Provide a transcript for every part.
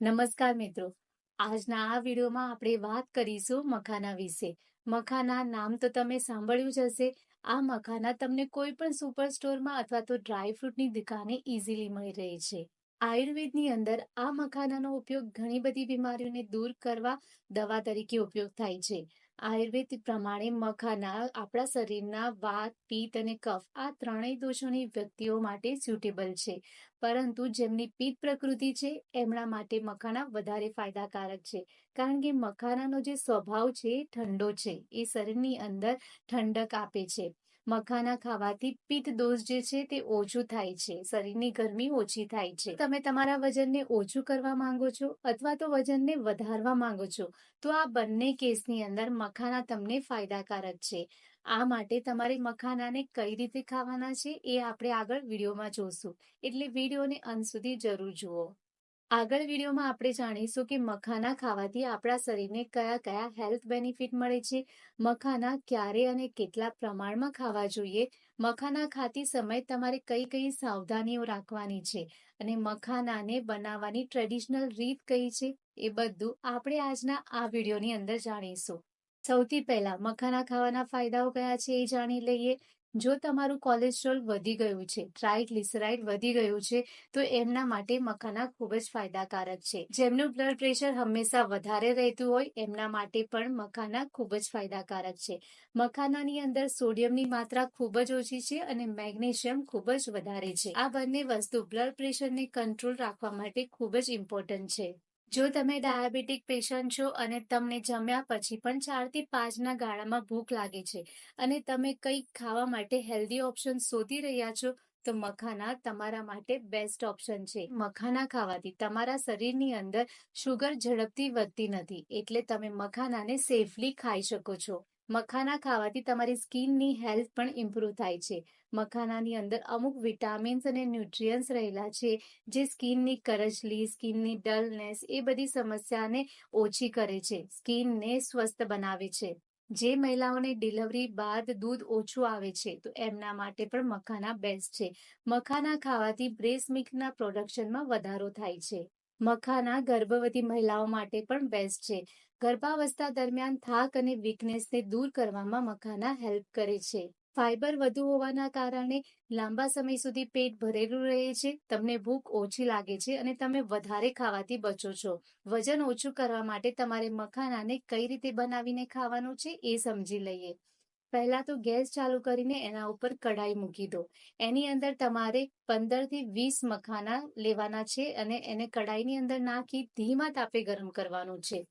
નમસ્કાર મિત્રો, આજના આ વિડીયોમાં આપણે વાત કરીશું મખાના વિશે. મખાના નામ તો તમે સાંભળ્યું જ હશે. આ મખાના તમને કોઈ પણ સુપર સ્ટોરમાં અથવા તો ડ્રાય ફ્રૂટની દુકાને ઇઝીલી મળી રહે છે. આયુર્વેદની અંદર આ મખાનાનો ઉપયોગ ઘણી બધી બીમારીઓને દૂર કરવા દવા તરીકે ઉપયોગ થાય છે. આયુર્વેદ પ્રમાણે મખાના આપણા શરીરના વાત, પિત્ત અને કફ આ ત્રણેય દોષોની વ્યક્તિઓ માટે સ્યુટેબલ છે. પરંતુ જેમની પિત્ત પ્રકૃતિ છે એમના માટે મખાના વધારે ફાયદાકારક છે. કારણ કે મખાનાનો જે સ્વભાવ છે એ ઠંડો છે, એ શરીરની અંદર ઠંડક આપે છે. મખાના ખાવાથી પિત્ત દોષ જે છે તે ઓછું થાય છે, શરીરની ગરમી ઓછી થાય છે. તમે તમારા વજનને ઓછું કરવા માંગો છો અથવા તો વજનને વધારવા માંગો છો, તો આ બંને કેસની અંદર મખાના તમને ફાયદાકારક છે. આ માટે તમારે મખાનાને કઈ રીતે ખાવાના છે એ આપણે આગળ વિડીયોમાં જોશું, એટલે વિડીયોને અંત સુધી જરૂર જુઓ. આગળ વિડીયોમાં આપણે જાણીશું કે મખાના ખાવાથી આપણા શરીરને કયા કયા હેલ્થ બેનિફિટ મળે છે, મખાના ક્યારે અને કેટલા પ્રમાણમાં ખાવા જોઈએ, મખાના ખાતી સમયે તમારે કઈ કઈ સાવધાનીઓ રાખવાની છે અને મખાનાને બનાવવાની ટ્રેડિશનલ રીત કઈ છે, એ બધું આપણે આજના આ વિડીયોની અંદર જાણીશું. સૌથી પહેલા મખાના ખાવાના ફાયદાઓ કયા છે એ જાણી લઈએ. જો તમારું કોલેસ્ટ્રોલ વધી ગયું છે, ટ્રાઇગ્લિસરાઇડ વધી ગયું છે, તો એમના માટે મખાના ખૂબ જ ફાયદાકારક છે. જેમનું બ્લડ પ્રેશર હંમેશા વધારે રહેતું હોય એમના માટે પણ મખાના ખૂબ જ ફાયદાકારક છે. મખાનાની અંદર સોડિયમની માત્રા ખૂબ જ ઓછી છે અને મેગ્નેશિયમ ખૂબ જ વધારે છે. આ બંને વસ્તુ બ્લડ પ્રેશરને કંટ્રોલ રાખવા માટે ખૂબ જ ઇમ્પોર્ટન્ટ છે. જો તમે ડાયાબિટીક પેશન્ટ છો અને તમને જમ્યા પછી પણ 4 થી 5 ગાળામાં ભૂખ લાગે છે અને તમે કંઈક ખાવા માટે હેલ્ધી ઓપ્શન શોધી રહ્યા છો, તો મખાના તમારા માટે બેસ્ટ ઓપ્શન છે. મખાના ખાવાથી તમારા શરીરની અંદર શુગર ઝડપથી વધતી નથી, એટલે તમે મખાનાને સેફલી ખાઈ શકો છો. મખાના ખાવાથી તમારી સ્કિનની હેલ્થ પણ ઇમ્પ્રૂવ થાય છે. મખાનાની અંદર અમુક વિટામિન્સ અને ન્યુટ્રિયન્ટ્સ રહેલા છે જે સ્કિનની કરચલી, સ્કિનની ડલનેસ એ બધી સમસ્યાને ઓછી કરે છે, સ્કિનને સ્વસ્થ બનાવે છે. જે મહિલાઓને ડિલિવરી બાદ દૂધ ઓછું આવે છે તો એમના માટે પણ મખાના બેસ્ટ છે. મખાના ખાવાથી બ્રેસ્ટ મિલ્કના પ્રોડક્શનમાં વધારો થાય છે. મખાના ગર્ભવતી મહિલાઓ માટે પણ બેસ્ટ છે. ગર્ભાવસ્થા દરમિયાન થાક અને વીકનેસને દૂર કરવામાં મખાના હેલ્પ કરે છે. ફાઇબર વધુ હોવાના કારણે લાંબા સમય સુધી પેટ ભરેલું રહે છે, તમને ભૂખ ઓછી લાગે છે અને તમે વધારે ખાવાથી બચો છો. વજન ઓછું કરવા માટે તમારે મખાનાને કઈ રીતે બનાવીને ખાવાનું છે એ સમજી લઈએ. પહેલા તો ગેસ ચાલુ કરીને એના ઉપર કઢાઈ મૂકી દો. એની અંદર તમારે 15 થી 20 મખાના લેવાના છે અને એને કઢાઈની અંદર નાખી ધીમા તાપે ગરમ કરવાનું છે.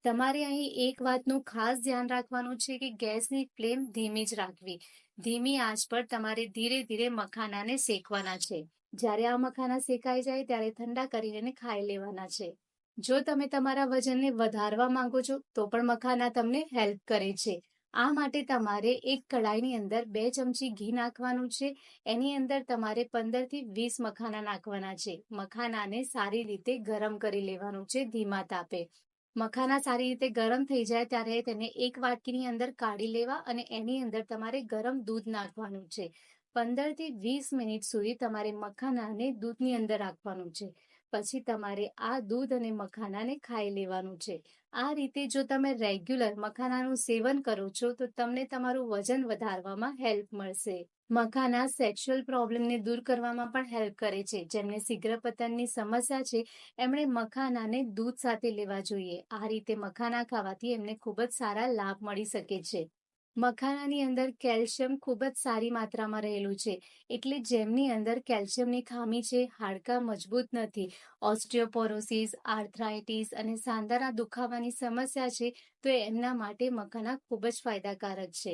તમારે અહીં એક વાતનું ખાસ ધ્યાન રાખવાનું છે કે ગેસની ફ્લેમ ધીમી જ રાખવી. ધીમી આંચ પર તમારે ધીરે ધીરે મખાનાને શેકવાના છે. જ્યારે આ મખાના શેકાઈ જાય ત્યારે ઠંડા કરીને ખાઈ લેવાના છે. જો તમે તમારા વજનને વધારવા માંગો છો તો પણ મખાના તમને હેલ્પ કરે છે. આ માટે તમારે એક કઢાઈની અંદર 2 ચમચી ઘી નાખવાનું છે. એની અંદર તમારે 15 થી 20 મખાના નાખવાના છે. મખાનાને સારી રીતે ગરમ કરી લેવાનું છે ધીમા તાપે. મખાના સારી રીતે ગરમ થઈ જાય ત્યારે તેને એક વાટકીની અંદર કાઢી લેવા અને એની અંદર તમારે ગરમ દૂધ નાખવાનું છે. 15 થી 20 મિનિટ સુધી તમારે મખાનાને દૂધની અંદર રાખવાનું છે. પછી તમારે આ દૂધ અને મખાનાને ખાઈ લેવાનું છે. આ રીતે જો તમે રેગ્યુલર મખાનાનું સેવન કરો છો તો તમને તમારું વજન વધારવામાં હેલ્પ મળશે. મખાના સેક્સ્યુઅલ પ્રોબ્લેમને દૂર કરવામાં પણ હેલ્પ કરે છે. જેમને શીઘ્રપતનની સમસ્યા છે એમણે મખાનાને દૂધ સાથે લેવા જોઈએ. આ રીતે મખાના ખાવાથી એમને ખૂબ જ સારા લાભ મળી શકે છે. મખાનાની અંદર કેલ્શિયમ ખૂબ જ સારી માત્રામાં રહેલું છે, એટલે જેમની અંદર કેલ્શિયમની ખામી છે, હાડકાં મજબૂત નથી, ઓસ્ટિયોપોરોસિસ, આર્થરાઇટિસ અને સાંધાના દુખાવાની સમસ્યા છે, તો એમના માટે મખાના ખૂબ જ ફાયદાકારક છે.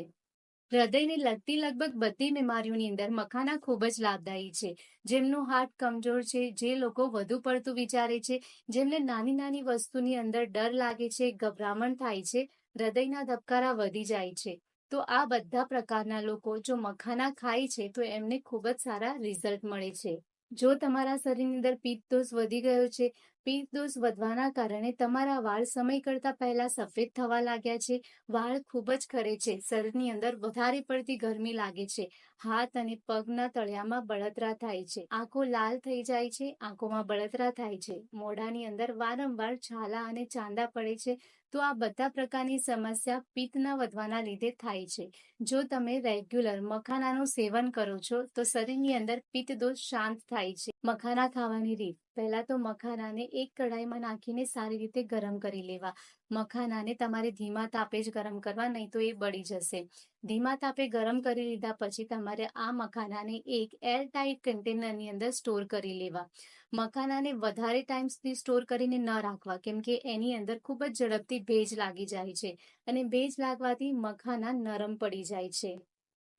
હૃદયને લગતી લગભગ બધી બીમારીઓની અંદર મખાના ખૂબ જ લાભદાયી છે. જેમનું હાર્ટ કમજોર છે, જે લોકો વધુ પડતું વિચારે છે, જેમને નાની નાની વસ્તુની અંદર ડર લાગે છે, ગભરામણ થાય છે, હૃદયના ધબકારા વધી જાય છે, તો આ બધા પ્રકારના લોકો જો મખાના ખાય છે તો એમને ખૂબ જ સારા રિઝલ્ટ મળે છે. જો તમારા શરીરની અંદર પિત્ત દોષ વધી ગયો છે, પિત્ત દોષ વધવાના કારણે તમારા વાળ સમય કરતા પહેલા સફેદ થવા લાગ્યા છે, વાળ ખૂબ જ ખરે છે, શરીરની અંદર વધારે પડતી ગરમી લાગે છે, હાથ અને પગના તળિયામાં બળતરા થાય છે, આંખો લાલ થઈ જાય છે, આંખોમાં બળતરા થાય છે, મોઢાની અંદર વારંવાર છાલા અને ચાંદા પડે છે. તો આ બધા પ્રકારની સમસ્યા પિત્તના વધવાના લીધે થાય છે. જો તમે રેગ્યુલર મખાનાનું સેવન કરો છો તો શરીરની અંદર પિત્ત દોષ શાંત થાય છે. મખાના ખાવાની રીત: પહેલા તો મખાનાને એક કઢાઈમાં નાખીને સારી રીતે ગરમ કરી લેવા. મખાનાને તમારે ધીમા તાપે જ ગરમ કરવા, નહીં તો એ બળી જશે. ધીમા તાપે ગરમ કરી લીધા પછી તમારે આ મખાનાને એક એરટાઇટ કન્ટેનરની અંદર સ્ટોર કરી લેવા. મખાનાને વધારે ટાઈમ સુધી સ્ટોર કરીને ન રાખવા, કેમ કે એની અંદર ખૂબ જ ઝડપથી ભેજ લાગી જાય છે અને ભેજ લાગવાથી મખાના નરમ પડી જાય છે.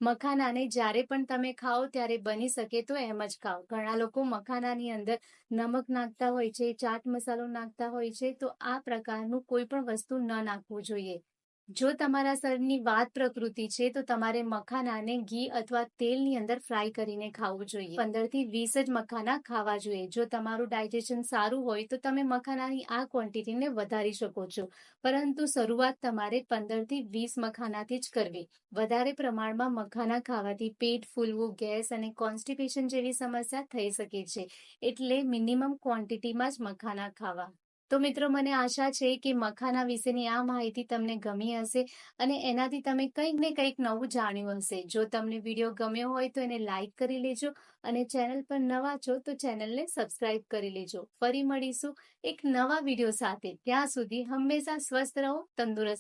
મખાનાને જ્યારે પણ તમે ખાઓ ત્યારે બની શકે તો એમ જ ખાઓ. ઘણા લોકો મખાનાની અંદર નમક નાખતા હોય છે, ચાટ મસાલો નાખતા હોય છે, તો આ પ્રકારનું કોઈ પણ વસ્તુ ન નાખવું જોઈએ. જો તમારા શરીરની વાત પ્રકૃતિ છે તો તમારે મખાનાને ઘી અથવા તેલની અંદર ફ્રાય કરીને ખાવું જોઈએ. 15 થી 20 જ મખાના ખાવા જોઈએ. જો તમારું ડાયજેશન સારું હોય તો તમે મખાનાની આ ક્વોન્ટિટીને વધારી શકો છો, પરંતુ શરૂઆત તમારે 15 થી 20 મખાનાથી જ કરવી. વધારે પ્રમાણમાં મખાના ખાવાથી પેટ ફૂલવું, ગેસ અને કોન્સ્ટિપેશન જેવી સમસ્યા થઈ શકે છે, એટલે મિનિમમ ક્વોન્ટિટીમાં જ મખાના ખાવા. તો મિત્રો, મને આશા છે કે મખાના વિશેની આ માહિતી તમને ગમી હશે અને એનાથી તમે કંઈક ને કંઈક નવું જાણ્યું હશે. જો તમને વિડીયો ગમ્યો હોય તો એને લાઈક કરી લેજો અને ચેનલ પર નવા છો તો ચેનલને સબસ્ક્રાઇબ કરી લેજો. ફરી મળીશું એક નવા વિડીયો સાથે. ત્યાં સુધી હંમેશા સ્વસ્થ રહો, તંદુરસ્ત